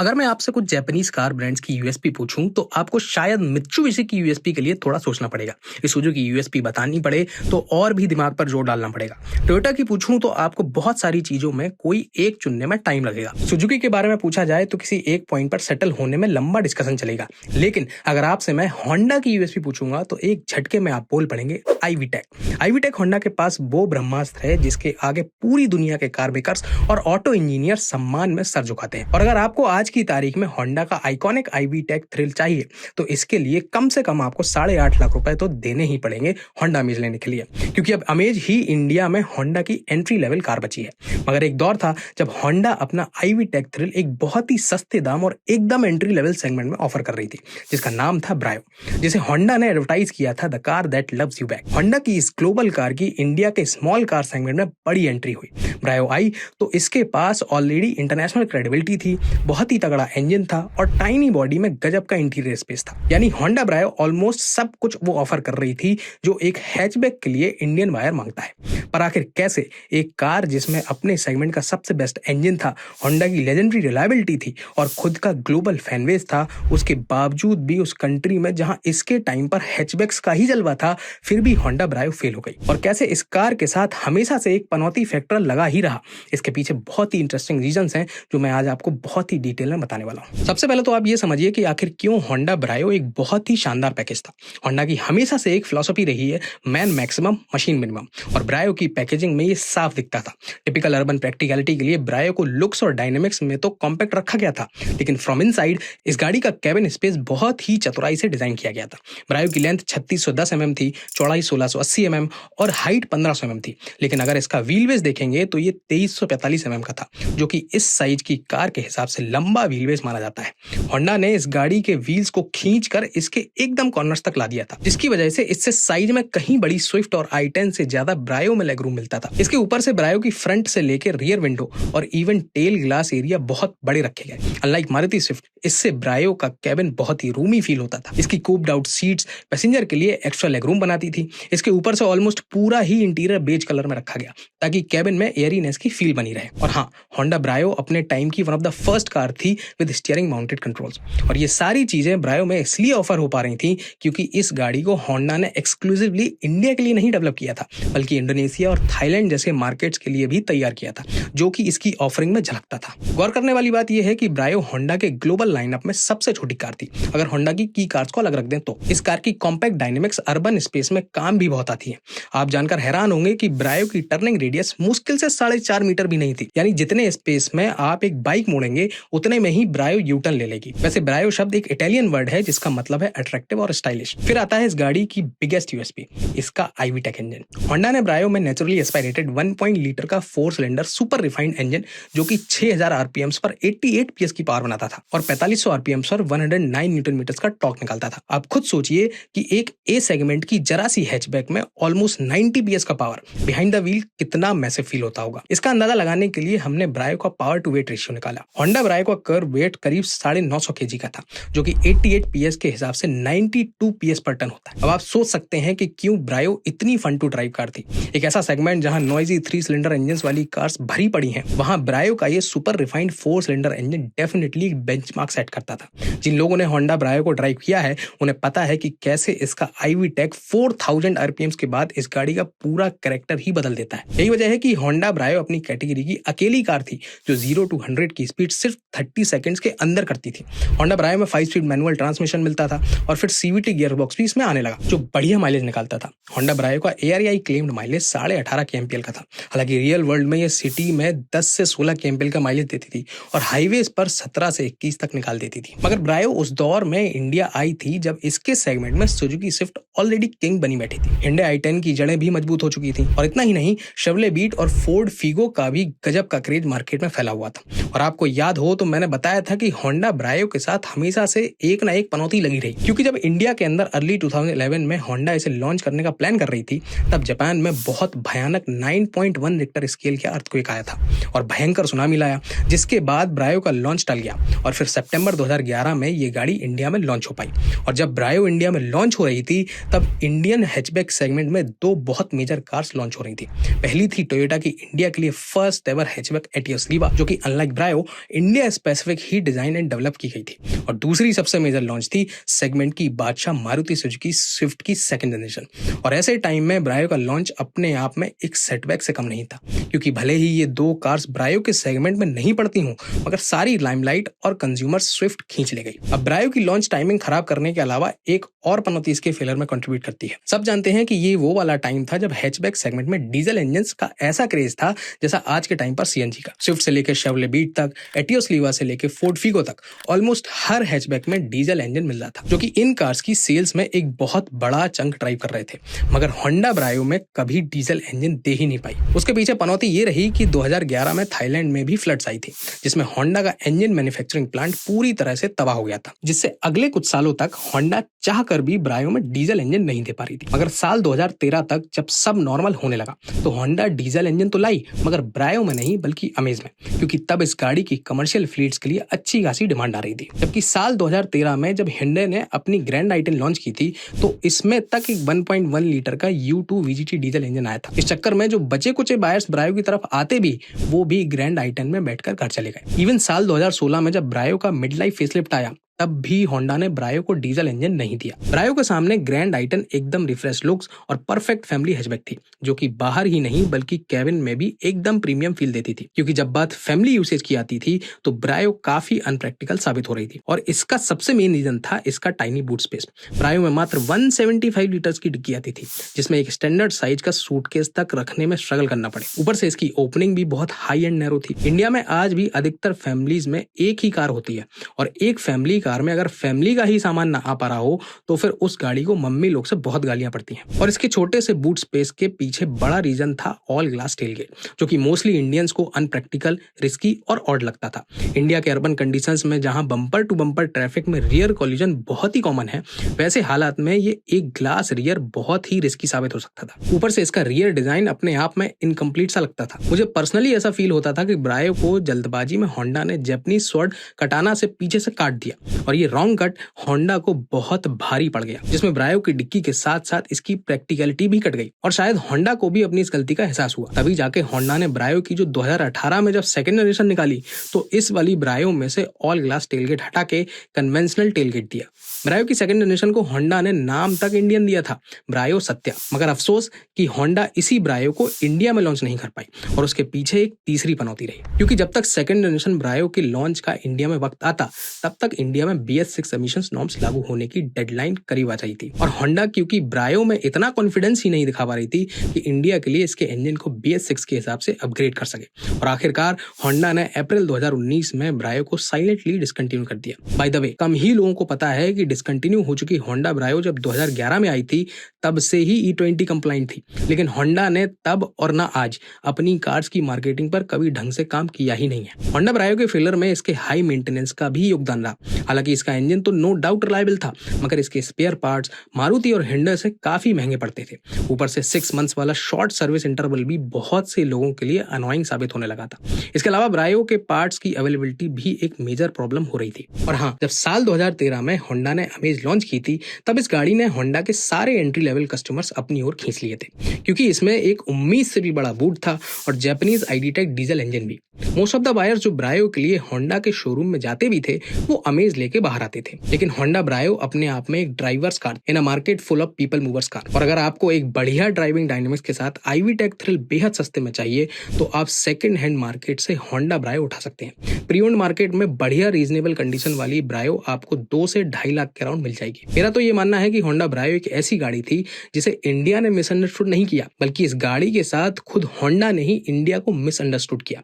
अगर मैं आपसे कुछ जापानीज कार ब्रांड्स की यूएसपी पूछूं तो आपको शायद मित्सुबिशी की यूएसपी के लिए थोड़ा सोचना पड़ेगा। इसुजू की यूएसपी बतानी पड़े तो और भी दिमाग पर जोर डालना पड़ेगा। टोयोटा की पूछूं तो आपको बहुत सारी चीजों में कोई एक चुनने में टाइम लगेगा। सुजुकी के बारे में पूछा जाए तो किसी एक पॉइंट पर सेटल होने में लंबा डिस्कशन चलेगा। लेकिन अगर आपसे मैं होंडा की यूएसपी पूछूंगा तो एक झटके में आप बोल पड़ेंगे आईवी टेक होंडा के पास वो ब्रह्मास्त्र है जिसके आगे पूरी दुनिया के कार मेकर्स और ऑटो इंजीनियर सम्मान में सर झुकाते हैं। और अगर आपको आज की तारीख में होंडा का आइकॉनिक आईवी टेक थ्रिल चाहिए तो इसके लिए कम से कम आपको 8.5 लाख रुपए तो देने ही पड़ेंगे होंडा अमेज लेने के लिए, क्योंकि अब अमेज ही इंडिया में होंडा की एंट्री लेवल कार बची है। मगर एक दौर था जब होंडा अपना आईवी टेक थ्रिल एक बहुत ही सस्ते दाम और एकदम एंट्री लेवल सेगमेंट में ऑफर कर रही थी, जिसका नाम था ब्रायो, जिसे होंडा ने एडवर्टाइज किया था the car that loves you back. Honda की इस ग्लोबल कार की इंडिया के स्मॉल कार सेगमेंट में बड़ी एंट्री हुई। ब्रायो आई तो इसके पास ऑलरेडी इंटरनेशनल क्रेडिबिलिटी थी, बहुत ही तगड़ा इंजन था और टाइनी बॉडी में गजब का इंटीरियर स्पेस था। यानी होंडा ब्रायो ऑलमोस्ट सब कुछ वो ऑफर कर रही थी जो एक हैचबैक के लिए इंडियन बायर मांगता है। पर आखिर कैसे एक कार जिसमें अपने सेगमेंट का सबसे बेस्ट इंजन था, होंडा की लेजेंडरी रिलायबिलिटी थी और खुद का ग्लोबल फैनबेस था, उसके बावजूद भी उस कंट्री में जहां इसके टाइम पर हैचबैक्स का ही जलवा था, फिर भी होंडा ब्रायो फेल हो गई। और कैसे इस कार के साथ हमेशा से एक पनौती फैक्टर लगा ही रहा, इसके पीछे बहुत ही इंटरेस्टिंग रीजंस हैं जो मैं आज आपको बहुत ही डिटेल में बताने वाला हूं। सबसे पहले तो आप ये समझिए कि आखिर क्यों होंडा ब्रायो एक बहुत ही शानदार पैकेज था। होंडा की हमेशा से एक फिलॉसफी रही है मैन मैक्सिमम मशीन मिनिमम, और ब्रायो की पैकेजिंग में ये साफ दिखता था। टिपिकल अर्बन प्रैक्टिकलिटी के लिए ब्रायो को लुक्स और डायनेमिक्स में तो कॉम्पैक्ट रखा गया था, लेकिन फ्रॉम इनसाइड इस गाड़ी का कैबिन स्पेस बहुत ही चतुराई से डिजाइन किया गया था। ब्रायो की लेंथ 3610 mm थी, चौड़ाई 1680 mm और हाइट 1500 mm थी, लेकिन अगर इसका व्हील बेस देखेंगे तो ये 2345 mm का था, जो कि इस साइज की कार के हिसाब से लंबा व्हील बेस माना जाता है। होंडा ने इस गाड़ी के व्हील्स को खींचकर इसके एकदम कॉर्नर्स तक ला दिया था, जिसकी वजह से इससे साइज में कहीं बड़ी स्विफ्ट और i10 से ज्यादा ब्रायो में लेगरूम मिलता था। इसके ऊपर से ब्रायो की फ्रंट से लेकर रियर विंडो और इवन टेल ग्लास एरिया बहुत बड़े रखे गए। अनलाइक मारुति स्विफ्ट, इससे ब्रायो का कैबिन बहुत ही रूमी फील होता था। इसकी कूप्ड आउट सीट्स पैसेंजर के लिए एक्स्ट्रा लेगरूम बनाती थी। इसके ऊपर से ऑलमोस्ट पूरा ही इंटीरियर बेज कलर में रखा गया ताकि कैबिन में एयरीनेस की फील बनी रहे। और हाँ, होंडा ब्रायो अपने टाइम की one of the first car थी विद स्टीयरिंग माउंटेड कंट्रोल्स, और ये सारी चीजें ब्रायो में इसलिए ऑफर हो पा रही थी क्योंकि इस गाड़ी को होंडा ने एक्सक्लूसिवली इंडिया के लिए नहीं डेवलप किया था, बल्कि इंडोनेशिया और थाईलैंड जैसे मार्केट्स के लिए भी तैयार किया था, जो कि इसकी ऑफरिंग में झलकता था। गौर करने वाली बात यह है कि ब्रायो होंडा के ग्लोबल लाइनअप में सबसे छोटी कार थी। अगर होंडा की कार्स को अलग रख दें तो इस कार की कॉम्पैक्ट डायनेमिक्स अर्बन स्पेस में काम भी बहुत आती है। आप जानकर हैरान होंगे कि ब्रायो की टर्निंग रेडियस मुश्किल से 4.5 मीटर भी नहीं थी, यानी जितने स्पेस में आप एक बाइक मोड़ेंगे उतने में ही ब्रायो यूटर्न ले लेगी। वैसे ब्रायो शब्द एक इटालियन वर्ड है जिसका मतलब है अट्रैक्टिव और स्टाइलिश। फिर आता है इस गाड़ी की बिगेस्ट यूएसपी, इसका आईवी टेक इंजन। होंडा ने ब्रायो में नेचुरली एस्पायरेटेड 1 लीटर का 4 सिलेंडर सुपर रिफाइंड इंजन, जो कि 6000 आरपीएम्स पर 88 पीएस की पावर बनाता था और 4500 आरपीएम्स पर 109 न्यूटन मीटर्स का टॉर्क निकालता था। आप खुद सोचिए कि एक ए सेगमेंट की जरा सी हैचबैक में ऑलमोस्ट 90 पीएस का पावर बिहाइंड द व्हील कितना मैसिव फील होता होगा। इसका अंदाजा लगाने के लिए हमने ब्रायो का पावर टू वेट रेशियो निकाला। होंडा ब्रायो का कर्व वेट करीब 950 केजी का था, जो कि 88 पीएस के हिसाब से 92 पीएस पर टन होता है। अब आप सोच सकते हैं कि क्यों ब्रायो इतनी फन टू ड्राइव कार थी। एक ऐसा सेगमेंट जहां नॉइजी 3 सिलेंडर इंजन वाली कार्स भरी पड़ी हैं, वहां ब्रायो का ये super refined 4 cylinder engine definitely benchmark set करता था। जिन लोगों ने होंडा ब्रायो को ड्राइव किया है उन्हें पता है कि कैसे इसका आईवी टेक 4000 आरपीएम्स के बाद इस गाड़ी का पूरा कैरेक्टर ही बदल देता है। यही वजह है कि होंडा ब्रायो अपनी कैटेगरी की अकेली कार थी जो 0 to 100 की स्पीड सिर्फ 30 सेकंड्स के अंदर करती थी। होंडा ब्रायो में 5 स्पीड मैनुअल ट्रांसमिशन मिलता था और फिर सीवीटी गियर बॉक्स भी इसमें आने लगा, जो बढ़िया माइलेज निकालता था। होंडा ब्रायो का एआरआई क्लेम्ड माइलेज 18.5 केएमपीएल का था। हालांकि रियल वर्ल्ड में ये सिटी में 10 से 16 केएमपीएल का माइलेज देती थी और हाईवेज पर 17 से 21 तक निकाल देती थी। मगर ब्रायो उस दौर में इंडिया आई थी जब इसके सेगमेंट में सुजुकी स्विफ्ट ऑलरेडी किंग बनी बैठी थी। Hyundai i10 की जड़ें भी मजबूत हो चुकी थी और इतना ही नहीं, शेवरले बीट और फोर्ड फीगो का भी गजब का क्रेज मार्केट में फैला हुआ था। और आपको याद हो तो मैंने बताया था कि होंडा ब्रायो के साथ हमेशा से एक ना एक पनौती लगी रही, क्योंकि जब इंडिया के अंदर अर्ली 2011 में होंडा इसे लॉन्च करने का प्लान कर रही थी, तब जापान में बहुत भयानक 9.1 रिक्टर स्केल का अर्थक्वेक आया था और भयंकर सुनामी लाया, जिसके बाद ब्रायो का लॉन्च टल गया और फिर सितंबर 2011 में ये गाड़ी इंडिया में लॉन्च हो पाई। और जब ब्रायो इंडिया में लॉन्च हो रही थी तब इंडियन हैचबैक सेगमेंट में 2 बहुत मेजर कार्स लॉन्च हो रही थी। पहली थी टोयोटा की इंडिया के लिए first ever hatchback Etios Rewa, जो कि unlike ब्रायो India specific he design and develop की गई थी। और दूसरी सबसे मेजर लॉन्च थी सेगमेंट की बादशाह मारुति सुजुकी स्विफ्ट की सेकंड जनरेशन। और ऐसे टाइम में ब्रायो का लॉन्च अपने आप में एक सेटबैक से कम नहीं था, क्योंकि भले ही ये दो कार्स ब्रायो के सेगमेंट में नहीं पड़ती हूँ, मगर सारी लाइमलाइट और कंज्यूमर स्विफ्ट खींच ले गई। अब ब्रायो की लॉन्च टाइमिंग खराब करने के अलावा एक और पनौती इसके फेलियर में कंट्रीब्यूट करती है। सब जानते हैं कि ये वो वाला टाइम था जब हैचबैक सेगमेंट में डीजल इंजन का ऐसा क्रेज था जैसा आज के टाइम पर सीएनजी का। स्विफ्ट से लेकर शेवरले बीट तक, एटियोस लीवा से लेकर फोर्ड फीगो तक ऑलमोस्ट हर हैचबैक में डीजल इंजन मिल रहा था, जो कि इन कार्स की सेल्स में एक बहुत बड़ा चंक ड्राइव कर रहे थे। मगर होंडा ब्रायो में कभी डीजल इंजन दे ही नहीं पाई। उसके पीछे पनौती ये रही कि 2011 में थाईलैंड में भी फ्लड्स आई थी, जिसमें होंडा का इंजन मैन्युफैक्चरिंग प्लांट पूरी तरह से तबाह हो गया था, जिससे अगले कुछ सालों तक होंडा चाहकर भी ब्रायो में डीजल इंजन नहीं दे पा रही थी। मगर साल 2013 तक जब सब नॉर्मल होने लगा तो होंडा डीजल इंजन तो लाई, मगर ब्रायो में नहीं बल्कि अमेज में, क्योंकि तब इस गाड़ी की कमर्शियल फ्लीट्स के लिए अच्छी खासी डिमांड आ रही थी। जबकि साल 2013 में जब हिंडे ने अपनी ग्रैंड आई-10 लॉन्च की थी तो इसमें तक एक 1.1 लीटर का U2 VGT डीजल इंजन आया था। इस चक्कर में जो बचे कुचे बायर्स ब्रायो की तरफ आते भी, वो भी ग्रैंड आई-10 में बैठकर घर चले गए। इवन साल 2016 में जब ब्रायो का मिड लाइफ फेसलिफ्ट आया, तब भी होंडा ने ब्रायो को डीजल इंजन नहीं दिया। ब्रायो के सामने ग्रैंड आई-10 एकदम रिफ्रेश लुक्स और परफेक्ट फैमिली हैचबैक थी, जो कि बाहर ही नहीं बल्कि कैबिन में भी एकदम प्रीमियम फील देती थी। क्योंकि जब बात फैमिली यूसेज की आती थी तो ब्रायो काफी अनप्रैक्टिकल साबित हो रही थी, और इसका सबसे मेन रीजन था इसका टाइनी बूट स्पेस। ब्रायो में मात्र 175 लीटर्स की डिग्गी आती थी, जिसमें एक स्टैंडर्ड साइज का सूटकेस तक रखने में स्ट्रगल करना पड़े। ऊपर से इसकी ओपनिंग भी बहुत हाई एंड नैरो थी। इंडिया में आज भी अधिकतर फैमिलीज में एक ही कार होती है, और एक फैमिली कार में अगर फैमिली का ही सामान ना आ पा रहा हो तो फिर उस गाड़ी को मम्मी लोग से बहुत गालियां पड़ती हैं। और इसके छोटे से बूट स्पेस के पीछे बड़ा रीजन था ऑल ग्लास टेलगेट, जो कि मोस्टली इंडियंस को अनप्रैक्टिकल, रिस्की और ऑड लगता था। इंडिया के अर्बन कंडीशंस में जहां बम्पर टू बम्पर ट्रैफिक में रियर कोलिजन बहुत ही कॉमन है, वैसे हालात में ये एक ग्लास रियर बहुत ही रिस्की साबित हो सकता था। ऊपर से इसका रियर डिजाइन अपने आप में इनकम्प्लीट सा लगता था। मुझे पर्सनली ऐसा फील होता था कि ब्रायो को जल्दबाजी में होंडा ने जैपनीज स्वॉर्ड कटाना से पीछे से काट दिया, और ये रॉन्ग कट होंडा को बहुत भारी पड़ गया, जिसमें ब्रायो की डिक्की के साथ साथ इसकी प्रैक्टिकलिटी भी कट गई। और शायद होंडा को भी अपनी इस गलती का एहसास हुआ, तभी जाके होंडा ने ब्रायो की जो 2018 में जब सेकंड जनरेशन निकाली तो इस वाली ब्रायो में से ऑल ग्लास टेलगेट हटा के कन्वेंशनल टेलगेट दिया। ब्रायो की सेकंड जनरेशन को होंडा ने नाम तक इंडियन दिया था, ब्रायो सत्या। मगर अफसोस कि होंडा इसी ब्रायो को इंडिया में लॉन्च नहीं कर पाई, और उसके पीछे एक तीसरी पनौती रही, क्योंकि जब तक सेकंड जनरेशन ब्रायो के लॉन्च का इंडिया में वक्त आता, तब तक इंडिया में BS6 एमिशंस नॉर्म्स लागू होने की डेडलाइन करीब आ रही थी। और होंडा क्योंकि ब्रायो में इतना कॉन्फिडेंस ही नहीं दिखा पा रही थी कि इंडिया के लिए इसके इंजन को BS6 के हिसाब से अपग्रेड कर सके, और आखिरकार होंडा ने अप्रैल 2019 में ब्रायो को साइलेंटली डिसकंटिन्यू कर दिया। बाय द वे, कम ही लोगों को पता है कि डिसकंटिन्यू हो चुकी होंडा ब्रायो जब 2011 में आई थी तब से ही E20 कंप्लाइंट थी, लेकिन होंडा ने तब और ना आज अपनी कार्स की मार्केटिंग पर कभी ढंग से काम किया ही नहीं है। होंडा ब्रायो के फेलियर में इसके हाई मेंटेनेंस का भी योगदान रहा। हालांकि इसका इंजन तो नो डाउट रिलायबल था, मगर इसके स्पेयर पार्ट्स मारुति और हिंडे से काफी महंगे पड़ते थे। ऊपर से 6 मंथ्स वाला शॉर्ट सर्विस इंटरवल भी बहुत से लोगों के लिए अनोइंग साबित होने लगा था। इसके अलावा ब्रायो के पार्ट्स की अवेलेबिलिटी भी एक मेजर प्रॉब्लम हो रही थी। और हाँ, जब साल 2013 में होंडा ने अमेज लॉन्च की थी, तब इस गाड़ी ने होंडा के सारे एंट्री लेवल कस्टमर्स अपनी ओर खींच लिए थे, क्योंकि इसमें एक उम्मीद से भी बड़ा बूट था और Japanese ID tech diesel engine भी। मोस्ट ऑफ द बायर्स जो ब्रायो के लिए होंडा के शोरूम में जाते भी थे, वो अमेज लेके बाहर आते थे। लेकिन होंडा ब्रायो अपने आप में एक drivers car in a market full of people movers car. और अगर आपको एक बढ़िया ड्राइविंग डायनेमिक्स के साथ IV टेक थ्रिल बेहद सस्ते में चाहिए, तो आप सेकंड हैंड मार्केट से होंडा ब्रायो उठा सकते हैं। प्री ओन्ड मार्केट में बढ़िया रीजनेबल कंडीशन वाली ब्रायो आपको 2 से 2.5 लाख के अराउंड मिल जाएगी। मेरा तो ये मानना है कि होंडा ब्रायो एक ऐसी गाड़ी थी जिसे इंडिया ने मिसअंडरस्टूड नहीं किया, बल्कि इस गाड़ी के साथ खुद होंडा ने ही इंडिया को मिसअंडरस्टूड किया।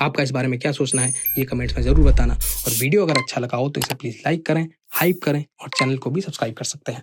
आपका इस बारे में क्या सोचना है, ये कमेंट्स में जरूर बताना। और वीडियो अगर अच्छा लगा हो तो इसे प्लीज लाइक करें, हाइप करें, और चैनल को भी सब्सक्राइब कर सकते हैं।